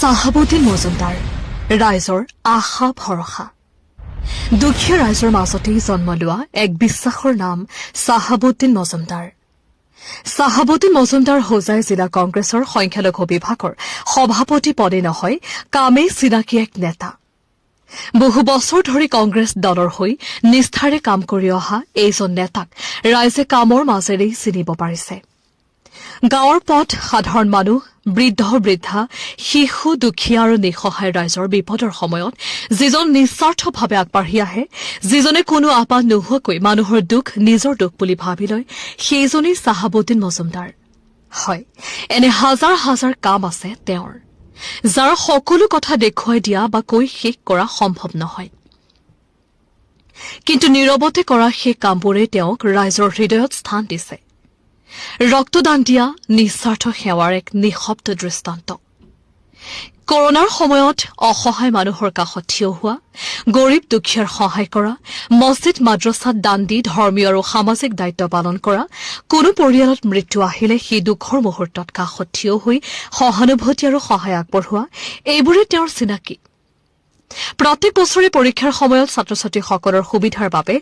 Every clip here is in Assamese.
চাহাবুদ্দিন মজুমদাৰ ৰাইজৰ আশা ভৰসা দুখীয়া ৰাইজৰ মাজতেই জন্ম লোৱা এক বিশ্বাসৰ নাম চাহাবুদ্দিন মজুমদাৰ চাহাবুদ্দিন মজুমদাৰ হোজাই জিলা কংগ্ৰেছৰ সংখ্যালঘু বিভাগৰ সভাপতি পদে নহয় কামেই চিনাকি এক নেতা বহু বছৰ ধৰি কংগ্ৰেছ দলৰ হৈ নিষ্ঠাৰে কাম কৰি অহা এইজন নেতাক ৰাইজে কামৰ মাজেৰেই চিনিব পাৰিছে গাঁৱৰ পথ সাধাৰণ মানুহ বৃদ্ধ বৃদ্ধা শিশু দুখীয়া আৰু নিঃসহায় ৰাইজৰ বিপদৰ সময়ত যিজন নিস্বাৰ্থভাৱে আগবাঢ়ি আহে যিজনে কোনো আপাত নোহোৱাকৈ মানুহৰ দুখ নিজৰ দুখ বুলি ভাবি লয় সেইজনেই চাহাবুদ্দিন মজুমদাৰ হয় এনে হাজাৰ হাজাৰ কাম আছে তেওঁৰ যাৰ সকলো কথা দেখুৱাই দিয়া বা কৈ শেষ কৰা সম্ভৱ নহয় কিন্তু নীৰৱতে কৰা সেই কামবোৰে তেওঁক ৰাইজৰ হৃদয়ত স্থান দিছে ৰক্তদান দিয়া নিস্বাৰ্থ সেৱাৰ এক নিঃশব্দ দৃষ্টান্ত কৰোনাৰ সময়ত অসহায় মানুহৰ কাষত থিয় হোৱা গৰীব দুখীয়াৰ সহায় কৰা মছজিদ মাদ্ৰাছাত দান দি ধৰ্মীয় আৰু সামাজিক দায়িত্ব পালন কৰা কোনো পৰিয়ালত মৃত্যু আহিলে সেই দুখৰ মুহূৰ্তত কাষত থিয় হৈ সহানুভূতি আৰু সহায় আগবঢ়োৱা এইবোৰে তেওঁৰ চিনাকি প্ৰত্যেক বছৰে পৰীক্ষাৰ সময়ত ছাত্ৰ-ছাত্ৰীসকলৰ সুবিধাৰ বাবে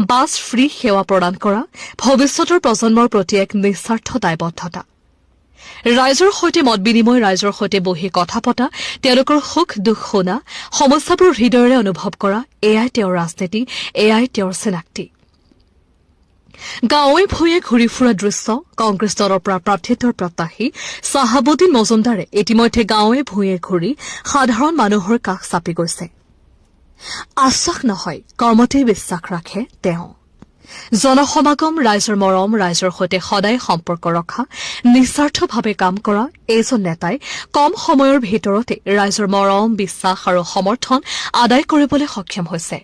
বাছ ফ্ৰী সেৱা প্ৰদান কৰা ভৱিষ্যতৰ প্ৰজন্মৰ প্ৰতি এক নিস্বাৰ্থ দায়বদ্ধতা ৰাইজৰ সৈতে মত বিনিময় ৰাইজৰ সৈতে বহি কথা পতা তেওঁলোকৰ সুখ দুখ শুনা সমস্যাবোৰ হৃদয়েৰে অনুভৱ কৰা এয়াই তেওঁৰ ৰাজনীতি এয়াই তেওঁৰ চিনাক্তি গাঁৱে ভূঞে ঘূৰি ফুৰা দৃশ্য কংগ্ৰেছ দলৰ পৰা প্ৰাৰ্থিত্বৰ প্ৰত্যাশী চাহাবুদ্দিন মজুমদাৰে ইতিমধ্যে গাঁৱে ভূঞে ঘূৰি সাধাৰণ মানুহৰ কাষ চাপি গৈছে আশ্বাস নহয় কৰ্মতেই বিশ্বাস ৰাখে তেওঁ জনসমাগম ৰাইজৰ মৰম ৰাইজৰ সৈতে সদায় সম্পৰ্ক ৰখা নিস্বাৰ্থভাৱে কাম কৰা এইজন নেতাই কম সময়ৰ ভিতৰতে ৰাইজৰ মৰম বিশ্বাস আৰু সমৰ্থন আদায় কৰিবলৈ সক্ষম হৈছে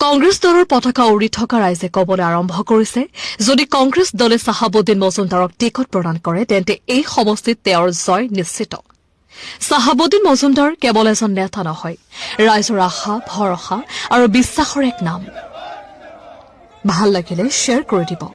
কংগ্ৰেছ দলৰ পতাকা উৰি থকা ৰাইজে কবলৈ আৰম্ভ কৰিছে যদি কংগ্ৰেছ দলে চাহাবুদ্দিন মজুমদাৰক টিকট প্ৰদান কৰে তেন্তে এই সমষ্টিত তেওঁৰ জয় নিশ্চিত চাহাবুদ্দিন মজুমদাৰ কেৱল এজন নেতা নহয় ৰাইজৰ আশা ভৰসা আৰু বিশ্বাসৰ এক নাম ভাল লাগিলে শ্বেয়াৰ কৰি দিব